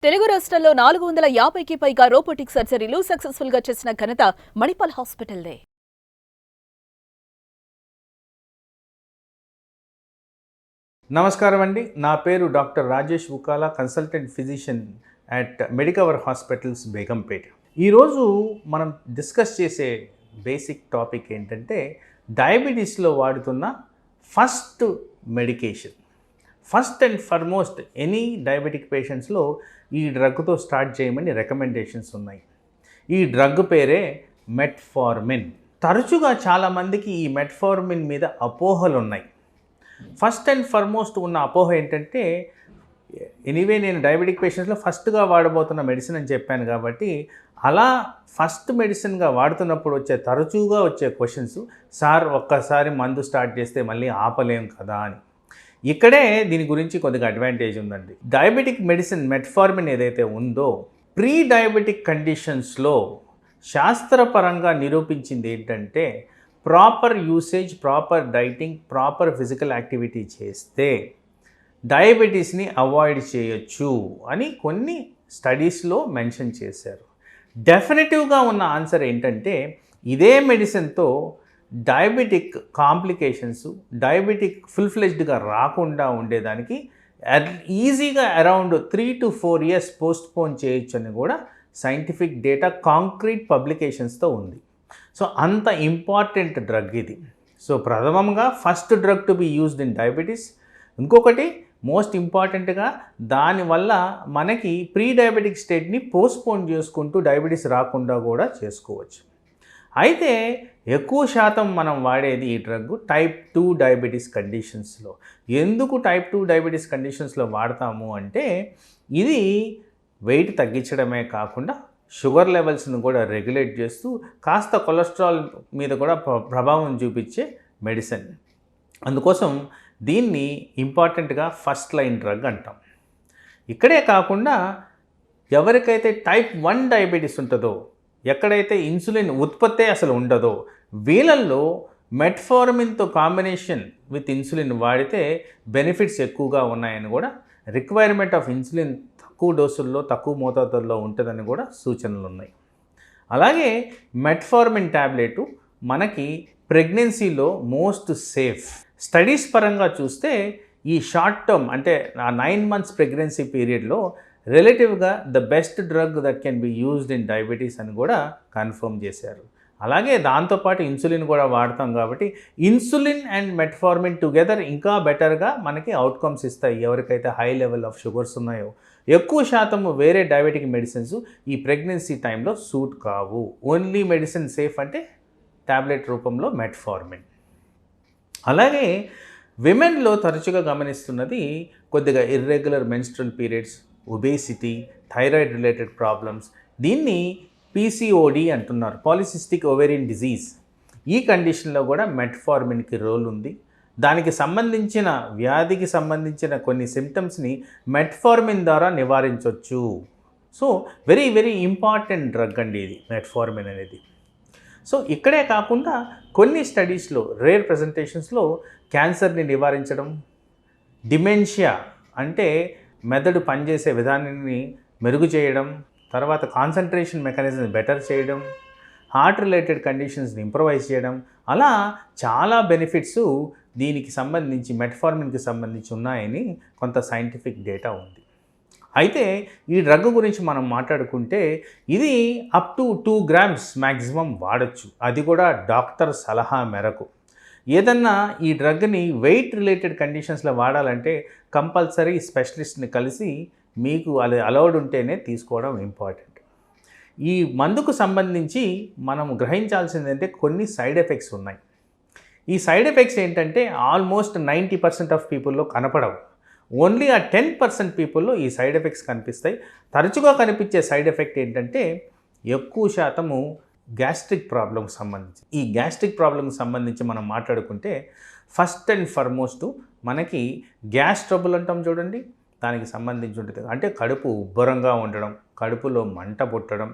తెలుగు రాష్ట్రాల్లో 450కి పైగా రోబోటిక్ సర్జరీలు సక్సెస్ఫుల్ గా చేసిన ఘనత మణిపాల్ హాస్పిటల్దే. నమస్కారం అండి. నా పేరు doctor Rajesh Ukala, consultant physician at Medicover hospitals Begumpet. ఈరోజు మనం డిస్కస్ చేసే బేసిక్ టాపిక్ ఏంటంటే డయాబెటీస్లో వాడుతున్న first medication. First and foremost any diabetic పేషెంట్స్లో ఈ డ్రగ్తో స్టార్ట్ చేయమని రికమెండేషన్స్ ఉన్నాయి. ఈ డ్రగ్ పేరే మెట్ఫార్మిన్. తరచుగా చాలామందికి ఈ మెట్ఫార్మిన్ మీద అపోహలు ఉన్నాయి. ఫస్ట్ అండ్ ఫార్మోస్ట్ ఉన్న అపోహ ఏంటంటే, ఎనీవే నేను డయాబెటిక్ పేషెంట్స్లో ఫస్ట్గా వాడబోతున్న మెడిసిన్ అని చెప్పాను కాబట్టి, అలా ఫస్ట్ మెడిసిన్గా వాడుతున్నప్పుడు తరచుగా వచ్చే క్వశ్చన్స్, సార్ ఒక్కసారి మందు స్టార్ట్ చేస్తే మళ్ళీ ఆపలేం కదా అని. ఇక్కడే దీని గురించి కొద్దిగా అడ్వాంటేజ్ ఉందండి. డయాబెటిక్ మెడిసిన్ మెట్ఫార్మిన్ ఏదైతే ఉందో, ప్రీ డయాబెటిక్ కండిషన్స్లో శాస్త్రపరంగా నిరూపించింది ఏంటంటే, proper usage, proper dieting, proper physical activity చేస్తే డయాబెటీస్ని అవాయిడ్ చేయొచ్చు అని కొన్ని స్టడీస్లో మెన్షన్ చేశారు. డెఫినెటివ్గా ఉన్న ఆన్సర్ ఏంటంటే, ఇదే మెడిసిన్తో డయాబెటిక్ కాంప్లికేషన్స్, డయాబెటిక్ ఫుల్ ఫ్లెజ్డ్గా రాకుండా ఉండేదానికి ఈజీగా అరౌండ్ 3 to 4 years పోస్ట్పోన్ చేయొచ్చు అని కూడా సైంటిఫిక్ డేటా కాంక్రీట్ పబ్లికేషన్స్తో ఉంది. సో అంత ఇంపార్టెంట్ డ్రగ్ ఇది. సో ప్రథమంగా first drug to be used in diabetes. ఇంకొకటి మోస్ట్ ఇంపార్టెంట్గా, దానివల్ల మనకి ప్రీ డయాబెటిక్ స్టేట్ని పోస్ట్పోన్ చేసుకుంటూ డయాబెటీస్ రాకుండా కూడా చేసుకోవచ్చు. అయితే ఎక్కువ శాతం మనం వాడేది ఈ డ్రగ్ టైప్ 2 డయాబెటీస్ కండిషన్స్లో. ఎందుకు టైప్ 2 డయాబెటీస్ కండిషన్స్లో వాడతాము అంటే, ఇది వెయిట్ తగ్గించడమే కాకుండా షుగర్ లెవెల్స్ని కూడా రెగ్యులేట్ చేస్తూ కాస్త కొలెస్ట్రాల్ మీద కూడా ప్రభావం చూపించే మెడిసిన్. అందుకోసం దీన్ని ఇంపార్టెంట్గా ఫస్ట్ లైన్ డ్రగ్ అంటాం. ఇక్కడే కాకుండా ఎవరికైతే టైప్ 1 డయాబెటీస్ ఉంటుందో, ఎక్కడైతే ఇన్సులిన్ ఉత్పత్తే అసలు ఉండదో, వీళ్ళల్లో మెట్ఫార్మిన్తో కాంబినేషన్ విత్ ఇన్సులిన్ వాడితే బెనిఫిట్స్ ఎక్కువగా ఉన్నాయని కూడా, రిక్వైర్మెంట్ ఆఫ్ ఇన్సులిన్ తక్కువ డోసుల్లో, తక్కువ మోతాదుల్లో ఉంటుందని కూడా సూచనలు ఉన్నాయి. అలాగే మెట్ఫార్మిన్ ట్యాబ్లెట్ మనకి ప్రెగ్నెన్సీలో మోస్ట్ సేఫ్. స్టడీస్ పరంగా చూస్తే ఈ షార్ట్ టర్మ్ అంటే 9 months ప్రెగ్నెన్సీ పీరియడ్లో రిలేటివ్గా the best drug that can be used in diabetes అని కూడా కన్ఫర్మ్ చేశారు. అలాగే దాంతోపాటు ఇన్సులిన్ కూడా వాడతాం కాబట్టి ఇన్సులిన్ అండ్ మెట్ఫార్మిన్ టుగెదర్ ఇంకా బెటర్గా మనకి అవుట్కమ్స్ ఇస్తాయి. ఎవరికైతే హై లెవెల్ ఆఫ్ షుగర్స్ ఉన్నాయో, ఎక్కువ శాతం వేరే డయాబెటిక్ మెడిసిన్స్ ఈ ప్రెగ్నెన్సీ టైంలో సూట్ కావు. ఓన్లీ మెడిసిన్ సేఫ్ అంటే ట్యాబ్లెట్ రూపంలో మెట్ఫార్మిన్. అలాగే విమెన్లో తరచుగా గమనిస్తున్నది కొద్దిగా irregular menstrual periods, obesity, thyroid related problems. దీన్ని పీసీఓడి అంటున్నారు, పాలిసిస్టిక్ ఓవేరియన్ డిజీజ్. ఈ కండిషన్లో కూడా మెట్ఫార్మిన్కి రోల్ ఉంది. దానికి సంబంధించిన వ్యాధికి సంబంధించిన కొన్ని సిమ్టమ్స్ని మెట్ఫార్మిన్ ద్వారా నివారించవచ్చు. So very very important drug అండి ఇది మెట్ఫార్మిన్ అనేది. సో ఇక్కడే కాకుండా కొన్ని స్టడీస్లో, రేర్ ప్రజెంటేషన్స్లో క్యాన్సర్ని నివారించడం, డిమెన్షియా అంటే మెదడు పనిచేసే విధానాన్ని మెరుగు చేయడం, తర్వాత కాన్సన్ట్రేషన్ మెకానిజం బెటర్ చేయడం, హార్ట్ రిలేటెడ్ కండిషన్స్ని ఇంప్రూవైజ్ చేయడం, అలా చాలా బెనిఫిట్స్ దీనికి సంబంధించి మెట్ఫార్మిన్కి సంబంధించి ఉన్నాయని కొంత సైంటిఫిక్ డేటా ఉంది. అయితే ఈ డ్రగ్ గురించి మనం మాట్లాడుకుంటే ఇది అప్ టు 2 grams మ్యాక్సిమం వాడచ్చు, అది కూడా డాక్టర్ సలహా మేరకు. ఏదన్నా ఈ డ్రగ్ని వెయిట్ రిలేటెడ్ కండిషన్స్లో వాడాలంటే కంపల్సరీ స్పెషలిస్ట్ని కలిసి మీకు అది అలౌడ్ ఉంటేనే తీసుకోవడం ఇంపార్టెంట్. ఈ మందుకు సంబంధించి మనం గ్రహించాల్సిందంటే కొన్ని సైడ్ ఎఫెక్ట్స్ ఉన్నాయి. ఈ సైడ్ ఎఫెక్ట్స్ ఏంటంటే ఆల్మోస్ట్ 90% ఆఫ్ పీపుల్లో కనపడవు. ఓన్లీ ఆ 10% పీపుల్లో ఈ సైడ్ ఎఫెక్ట్స్ కనిపిస్తాయి. తరచుగా కనిపించే సైడ్ ఎఫెక్ట్ ఏంటంటే, ఎక్కువ శాతము గ్యాస్ట్రిక్ ప్రాబ్లంకి సంబంధించి. ఈ గ్యాస్ట్రిక్ ప్రాబ్లంకి సంబంధించి మనం మాట్లాడుకుంటే ఫస్ట్ అండ్ ఫార్మోస్ట్ మనకి గ్యాస్ ట్రబుల్ అంటాం చూడండి, దానికి సంబంధించి ఉంటుంది. అంటే కడుపు ఉబ్బరంగా ఉండడం, కడుపులో మంట పుట్టడం,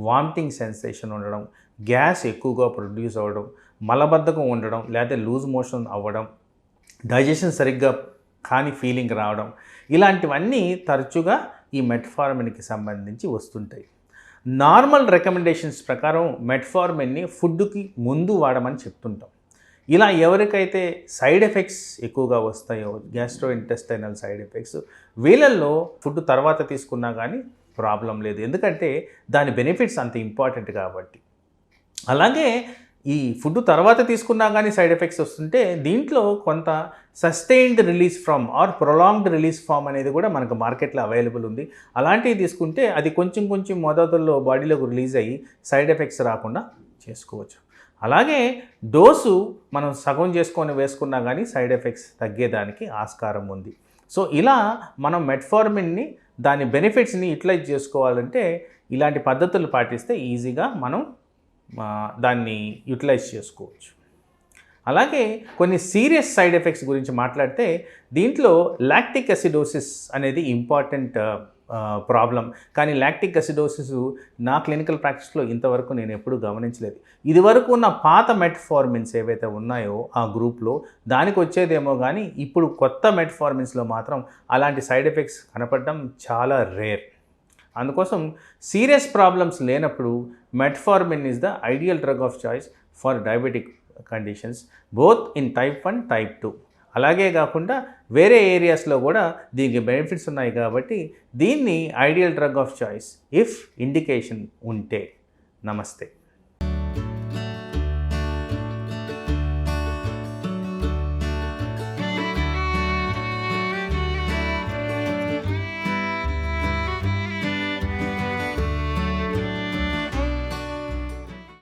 వామిటింగ్ సెన్సేషన్ ఉండడం, గ్యాస్ ఎక్కువగా ప్రొడ్యూస్ అవ్వడం, మలబద్ధకం ఉండడం, లేకపోతే లూజ్ మోషన్ అవ్వడం, డైజెషన్ సరిగ్గా కాని ఫీలింగ్ రావడం, ఇలాంటివన్నీ తరచుగా ఈ మెట్ఫార్మిన్కి సంబంధించి వస్తుంటాయి. నార్మల్ రికమెండేషన్స్ ప్రకారం మెట్ఫార్మిన్ని ఫుడ్కి ముందు వాడమని చెప్తుంటాం. ఇలా ఎవరికైతే సైడ్ ఎఫెక్ట్స్ ఎక్కువగా వస్తాయో, గ్యాస్ట్రో ఇంటెస్టైనల్ సైడ్ ఎఫెక్ట్స్, వీళ్ళల్లో ఫుడ్ తర్వాత తీసుకున్నా కానీ ప్రాబ్లం లేదు, ఎందుకంటే దాని బెనిఫిట్స్ అంత ఇంపార్టెంట్ కాబట్టి. అలాగే ఈ ఫుడ్ తర్వాత తీసుకున్నా కానీ సైడ్ ఎఫెక్ట్స్ వస్తుంటే దీంట్లో కొంత sustained release from or prolonged release form అనేది కూడా మనకు మార్కెట్లో అవైలబుల్ ఉంది. అలాంటివి తీసుకుంటే అది కొంచెం మోతాదుల్లో బాడీలోకి రిలీజ్ అయ్యి సైడ్ ఎఫెక్ట్స్ రాకుండా చేసుకోవచ్చు. అలాగే డోసు మనం సగం చేసుకొని వేసుకున్నా కానీ సైడ్ ఎఫెక్ట్స్ తగ్గేదానికి ఆస్కారం ఉంది. సో ఇలా మనం మెట్ఫార్మిన్ని దాని బెనిఫిట్స్ని యూటిలైజ్ చేసుకోవాలంటే ఇలాంటి పద్ధతులు పాటిస్తే ఈజీగా మనం దాన్ని యూటిలైజ్ చేసుకోవచ్చు. అలాగే కొన్ని సీరియస్ సైడ్ ఎఫెక్ట్స్ గురించి మాట్లాడితే దీంట్లో లాక్టిక్ అసిడోసిస్ అనేది ఇంపార్టెంట్ ప్రాబ్లం. కానీ లాక్టిక్ అసిడోసిస్ నా క్లినికల్ ప్రాక్టీస్లో ఇంతవరకు నేను ఎప్పుడూ గమనించలేదు. ఇదివరకు ఉన్న పాత మెట్ఫార్మిన్స్ ఏవైతే ఉన్నాయో ఆ గ్రూప్లో దానికి వచ్చేదేమో కానీ ఇప్పుడు కొత్త మెట్ఫార్మిన్స్లో మాత్రం అలాంటి సైడ్ ఎఫెక్ట్స్ కనపడడం చాలా రేర్. అందుకోసం సీరియస్ ప్రాబ్లమ్స్ లేనప్పుడు metformin is the ideal drug of choice for diabetic conditions both in type 1, type 2. అలాగే కాకుండా వేరే ఏరియాస్లో కూడా దీనికి బెనిఫిట్స్ ఉన్నాయి కాబట్టి దీన్ని ideal drug of choice if indication ఉంటే. నమస్తే.